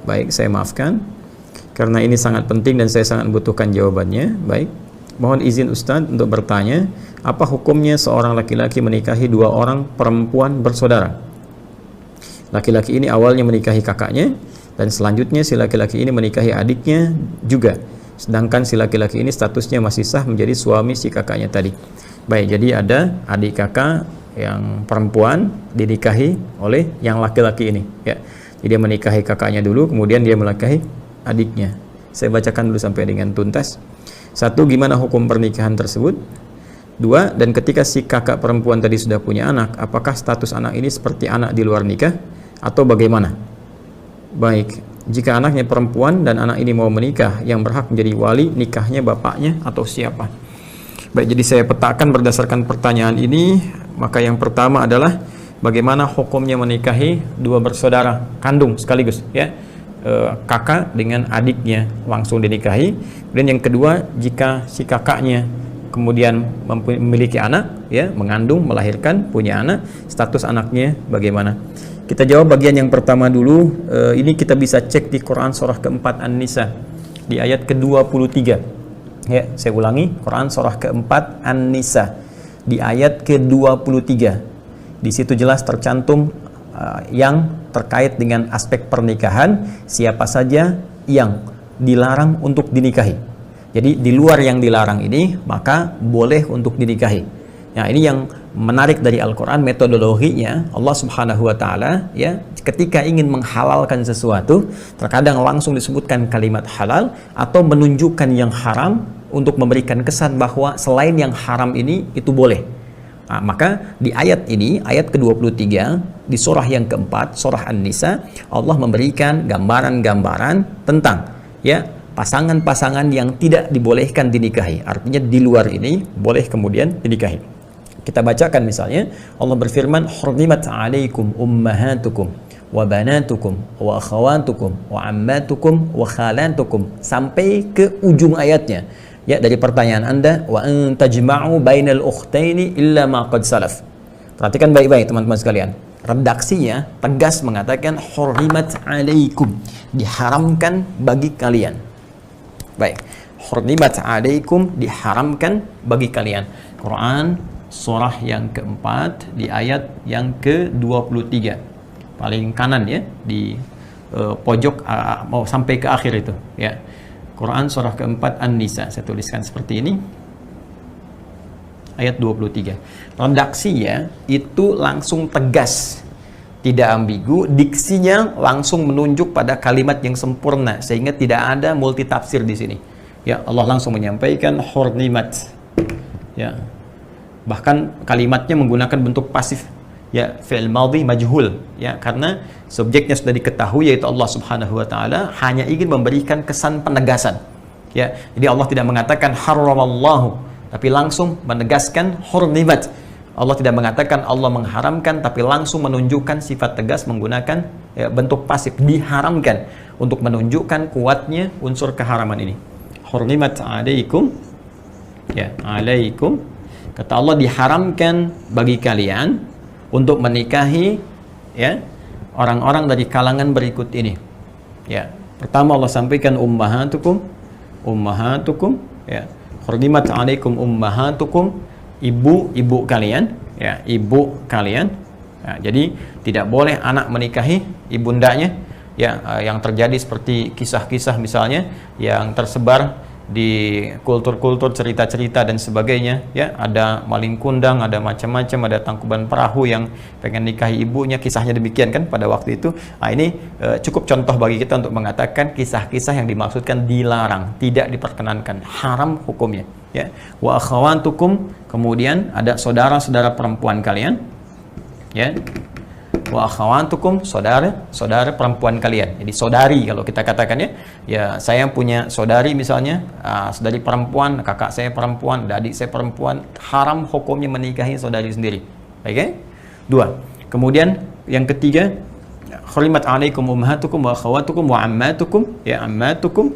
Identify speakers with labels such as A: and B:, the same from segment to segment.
A: Baik, saya maafkan karena ini sangat penting dan saya sangat membutuhkan jawabannya. Baik, mohon izin Ustadz untuk bertanya, apa hukumnya seorang laki-laki menikahi dua orang perempuan bersaudara? Laki-laki ini awalnya menikahi kakaknya dan selanjutnya si laki-laki ini menikahi adiknya juga, sedangkan si laki-laki ini statusnya masih sah menjadi suami si kakaknya tadi. Baik, jadi ada adik kakak yang perempuan dinikahi oleh yang laki-laki ini, ya. Jadi dia menikahi kakaknya dulu, kemudian dia menikahi adiknya. Saya bacakan dulu sampai dengan tuntas. Satu, gimana hukum pernikahan tersebut? Dua, dan ketika si kakak perempuan tadi sudah punya anak, apakah status anak ini seperti anak di luar nikah atau bagaimana? Baik, jika anaknya perempuan dan anak ini mau menikah, yang berhak menjadi wali nikahnya bapaknya atau siapa? Baik, jadi saya petakan berdasarkan pertanyaan ini. Maka yang pertama adalah bagaimana hukumnya menikahi dua bersaudara kandung sekaligus, ya, kakak dengan adiknya langsung dinikahi. Kemudian yang kedua, jika si kakaknya kemudian memiliki anak, ya, mengandung, melahirkan, punya anak, status anaknya bagaimana? Kita jawab bagian yang pertama dulu. Ini kita bisa cek di Quran surah keempat An-Nisa di ayat ke-23. Ya, saya ulangi, Quran surah keempat An-Nisa di ayat ke-23. Di situ jelas tercantum yang terkait dengan aspek pernikahan, siapa saja yang dilarang untuk dinikahi. Jadi di luar yang dilarang ini maka boleh untuk dinikahi. Nah, ini yang menarik dari Al-Quran, metodologinya Allah Subhanahu wa Ta'ala, ya, ketika ingin menghalalkan sesuatu, terkadang langsung disebutkan kalimat halal atau menunjukkan yang haram untuk memberikan kesan bahwa selain yang haram ini itu boleh. Nah, maka di ayat ini, ayat ke-23 di surah yang keempat, surah An-Nisa, Allah memberikan gambaran-gambaran tentang, ya, pasangan-pasangan yang tidak dibolehkan dinikahi. Artinya di luar ini boleh kemudian dinikahi. Kita bacakan misalnya, Allah berfirman, "Hurrimat 'alaikum ummahatukum wa banatukum wa akhawatukum wa ammatukum wa khalatukum", sampai ke ujung ayatnya. Ya, dari pertanyaan Anda, wa an tajma'u bainal ukhtaini illa ma qad salaf. Perhatikan baik-baik teman-teman sekalian. Redaksinya tegas mengatakan hurrimat 'alaikum, diharamkan bagi kalian. Baik, hurrimat 'alaikum, diharamkan bagi kalian. Quran surah yang keempat di ayat yang ke-23 paling kanan, ya, di pojok mau sampai ke akhir itu, ya. Quran surah keempat An-Nisa, saya tuliskan seperti ini, ayat 23. Redaksinya itu langsung tegas, tidak ambigu, diksinya langsung menunjuk pada kalimat yang sempurna sehingga tidak ada multitafsir di sini. Ya, Allah langsung menyampaikan hurrimat, ya. Bahkan kalimatnya menggunakan bentuk pasif, ya, fi'il madhi majhul, ya, karena subjeknya sudah diketahui yaitu Allah Subhanahu wa Ta'ala, hanya ingin memberikan kesan penegasan, ya. Jadi Allah tidak mengatakan haramallahu, tapi langsung menegaskan hurrimat. Allah tidak mengatakan Allah mengharamkan, tapi langsung menunjukkan sifat tegas menggunakan, ya, bentuk pasif, diharamkan, untuk menunjukkan kuatnya unsur keharaman ini. Hurrimat 'alaikum, ya, 'alaikum, kata Allah, diharamkan bagi kalian untuk menikahi, ya, orang-orang dari kalangan berikut ini. Ya, pertama Allah sampaikan ummahatukum, ya, hurrimat 'alaikum ummahatukum, ibu-ibu kalian, ya, ibu kalian. Ya, jadi tidak boleh anak menikahi ibundanya, ya, yang terjadi seperti kisah-kisah misalnya yang tersebar di kultur-kultur, cerita-cerita dan sebagainya, ya, ada maling kundang, ada macam-macam, ada tangkuban perahu yang pengen nikahi ibunya, kisahnya demikian kan pada waktu itu. Nah, ini cukup contoh bagi kita untuk mengatakan kisah-kisah yang dimaksudkan dilarang, tidak diperkenankan, haram hukumnya, ya. Wa akhawatukum, kemudian ada saudara-saudara perempuan kalian, ya. Wa akhawatukum, saudara perempuan kalian. Jadi saudari kalau kita katakan, ya. Ya, saya punya saudari misalnya, saudari perempuan, kakak saya perempuan, adik saya perempuan, haram hukumnya menikahi saudari sendiri. Oke? Okay? Dua. Kemudian yang ketiga, hurrimat 'alaikum ummahatukum wa akhawatukum wa ammatukum, ya, ammatukum,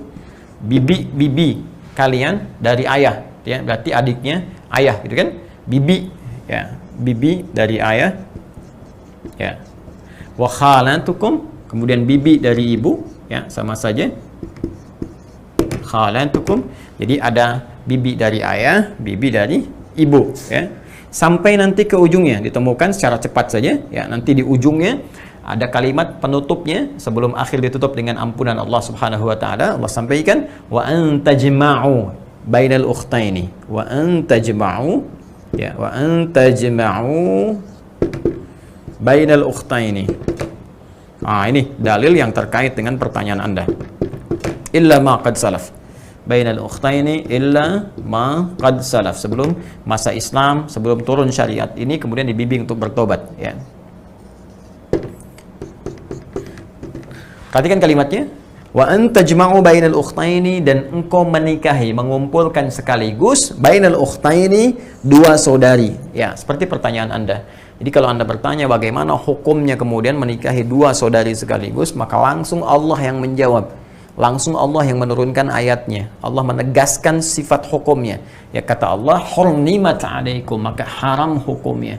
A: bibi kalian dari ayah, ya, berarti adiknya ayah, gitu kan? Bibi, ya, bibi dari ayah, ya. Wa khalatukum, kemudian bibi dari ibu, ya, sama saja khalatukum. Jadi ada bibi dari ayah, bibi dari ibu, ya. Sampai nanti ke ujungnya ditemukan secara cepat saja, ya. Nanti di ujungnya ada kalimat penutupnya sebelum akhir ditutup dengan ampunan Allah Subhanahu wa taala. Allah sampaikan wa antajma'u bainal ukhtaini, wa antajma'u, ya, wa antajma'u bainal ukhtaini. Ini dalil yang terkait dengan pertanyaan Anda. Illa ma qad salaf. Bainal ukhtaini illa ma qad salaf. Sebelum masa Islam, sebelum turun syariat ini kemudian dibimbing untuk bertobat, ya. Perhatikan kalimatnya. Wa antajma'u bainal ukhtaini, dan engkau menikahi, mengumpulkan sekaligus bainal ukhtaini, dua saudari. Ya, seperti pertanyaan Anda. Jadi kalau Anda bertanya bagaimana hukumnya kemudian menikahi dua saudari sekaligus, maka langsung Allah yang menjawab. Langsung Allah yang menurunkan ayatnya. Allah menegaskan sifat hukumnya. Ya, kata Allah, hurrimat 'alaikum, maka haram hukumnya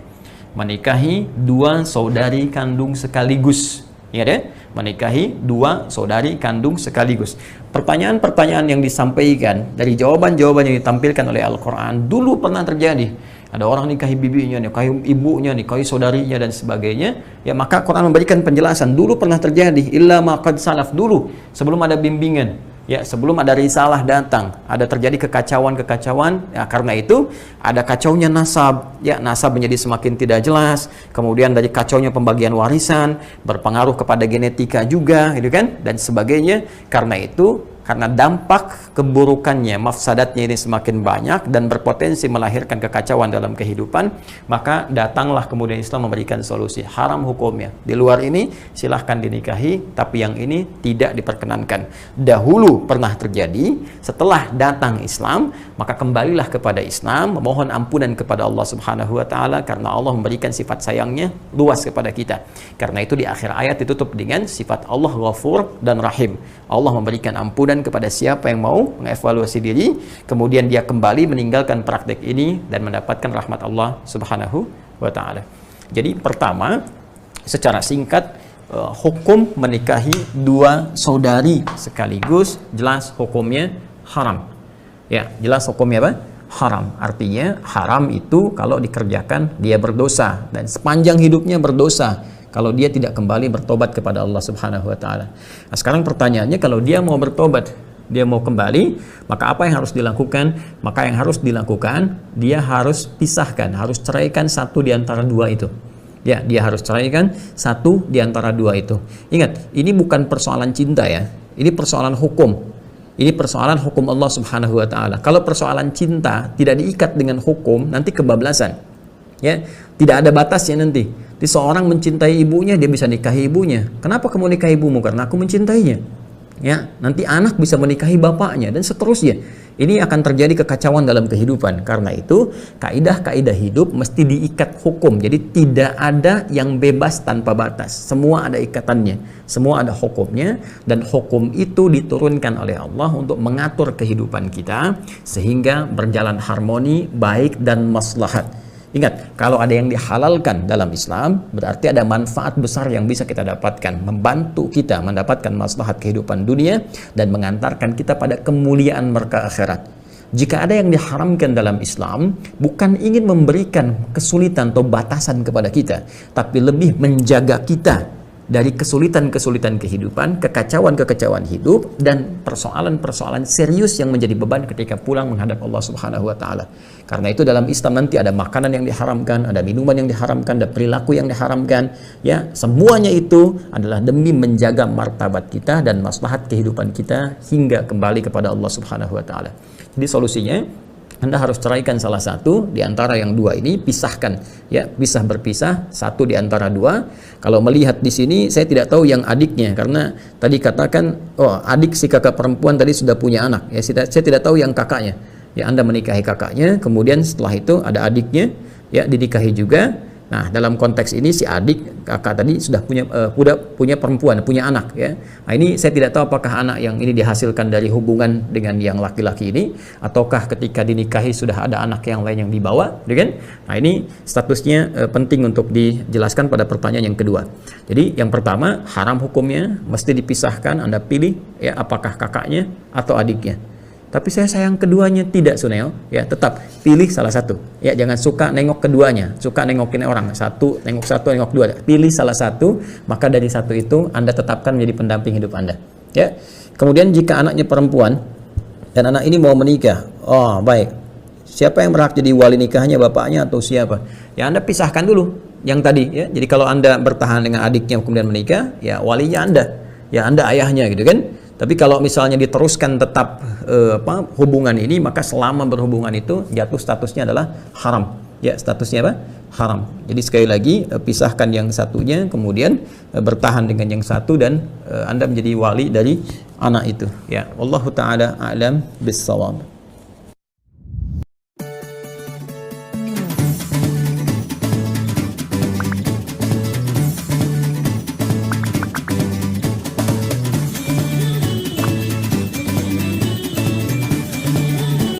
A: menikahi dua saudari kandung sekaligus. Ya deh, menikahi dua saudari kandung sekaligus. Pertanyaan-pertanyaan yang disampaikan dari jawaban-jawaban yang ditampilkan oleh Al-Quran dulu pernah terjadi. Ada orang nikahi bibinya, nikahi ibunya, nikahi saudarinya dan sebagainya. Ya, maka Quran memberikan penjelasan dulu pernah terjadi. Illa ma qad salaf, dulu sebelum ada bimbingan. Ya, sebelum ada risalah datang, ada terjadi kekacauan-kekacauan. Ya, karena itu ada kacaunya nasab. Ya, nasab menjadi semakin tidak jelas. Kemudian dari kacaunya pembagian warisan, berpengaruh kepada genetika juga, gitu kan? Dan sebagainya. Karena itu, karena dampak keburukannya, mafsadatnya ini semakin banyak dan berpotensi melahirkan kekacauan dalam kehidupan, maka datanglah kemudian Islam memberikan solusi. Haram hukumnya. Di luar ini silahkan dinikahi, tapi yang ini tidak diperkenankan. Dahulu pernah terjadi, setelah datang Islam, maka kembalilah kepada Islam, memohon ampunan kepada Allah Subhanahu wa taala, karena Allah memberikan sifat sayangnya luas kepada kita. Karena itu di akhir ayat ditutup dengan sifat Allah Ghafur dan Rahim. Allah memberikan ampunan kepada siapa yang mau mengevaluasi diri, kemudian dia kembali meninggalkan praktek ini dan mendapatkan rahmat Allah Subhanahu wa taala. Jadi pertama, secara singkat, hukum menikahi dua saudari sekaligus jelas hukumnya haram. Ya, jelas hukumnya apa? Haram. Artinya haram itu kalau dikerjakan dia berdosa, dan sepanjang hidupnya berdosa kalau dia tidak kembali bertobat kepada Allah Subhanahu wa taala. Nah, sekarang pertanyaannya, kalau dia mau bertobat, dia mau kembali, maka apa yang harus dilakukan? Maka yang harus dilakukan, dia harus pisahkan, harus ceraikan satu di antara dua itu. Ya, dia harus ceraikan satu di antara dua itu. Ingat, ini bukan persoalan cinta ya. Ini persoalan hukum. Ini persoalan hukum Allah Subhanahu wa taala. Kalau persoalan cinta tidak diikat dengan hukum, nanti kebablasan. Ya, tidak ada batasnya nanti. Jadi seorang mencintai ibunya, dia bisa nikahi ibunya. Kenapa kamu nikahi ibumu? Karena aku mencintainya. Ya, nanti anak bisa menikahi bapaknya dan seterusnya. Ini akan terjadi kekacauan dalam kehidupan. Karena itu, kaidah-kaidah hidup mesti diikat hukum. Jadi tidak ada yang bebas tanpa batas. Semua ada ikatannya, semua ada hukumnya, dan hukum itu diturunkan oleh Allah untuk mengatur kehidupan kita sehingga berjalan harmoni, baik dan maslahat. Ingat, kalau ada yang dihalalkan dalam Islam, berarti ada manfaat besar yang bisa kita dapatkan, membantu kita mendapatkan maslahat kehidupan dunia dan mengantarkan kita pada kemuliaan merka akhirat. Jika ada yang diharamkan dalam Islam, bukan ingin memberikan kesulitan atau batasan kepada kita, tapi lebih menjaga kita dari kesulitan-kesulitan kehidupan, kekacauan-kekacauan hidup, dan persoalan-persoalan serius yang menjadi beban ketika pulang menghadap Allah Subhanahu wa taala. Karena itu dalam Islam nanti ada makanan yang diharamkan, ada minuman yang diharamkan, ada perilaku yang diharamkan. Ya, semuanya itu adalah demi menjaga martabat kita dan maslahat kehidupan kita hingga kembali kepada Allah Subhanahu wa taala. Jadi solusinya, Anda harus ceraikan salah satu di antara yang dua ini, pisahkan, ya, pisah berpisah satu di antara dua. Kalau melihat di sini, saya tidak tahu yang adiknya, karena tadi katakan, oh, adik si kakak perempuan tadi sudah punya anak, ya, saya tidak tahu yang kakaknya. Ya, Anda menikahi kakaknya, kemudian setelah itu ada adiknya, ya, dinikahi juga, Nah, dalam konteks ini si adik kakak tadi sudah punya perempuan, punya anak ya. Nah, ini saya tidak tahu apakah anak yang ini dihasilkan dari hubungan dengan yang laki-laki ini ataukah ketika dinikahi sudah ada anak yang lain yang dibawa, gitu kan? Nah, ini statusnya penting untuk dijelaskan pada pertanyaan yang kedua. Jadi, yang pertama, haram hukumnya mesti dipisahkan, Anda pilih ya apakah kakaknya atau adiknya. Tapi saya sayang keduanya tidak, Suneo, ya tetap pilih salah satu. Ya jangan suka nengok keduanya, suka nengokin orang satu, nengok dua. Pilih salah satu, maka dari satu itu Anda tetapkan menjadi pendamping hidup Anda. Ya. Kemudian jika anaknya perempuan dan anak ini mau menikah, oh baik. Siapa yang berhak jadi wali nikahnya, bapaknya atau siapa? Ya Anda pisahkan dulu yang tadi. Ya. Jadi kalau Anda bertahan dengan adiknya kemudian menikah, ya walinya Anda, ya Anda ayahnya, gitu kan? Tapi kalau misalnya diteruskan tetap hubungan ini, maka selama berhubungan itu jatuh statusnya adalah haram. Ya, statusnya apa? Haram. Jadi sekali lagi pisahkan yang satunya, kemudian bertahan dengan yang satu dan Anda menjadi wali dari anak itu. Ya, wallahu taala a'lam bis-shawab.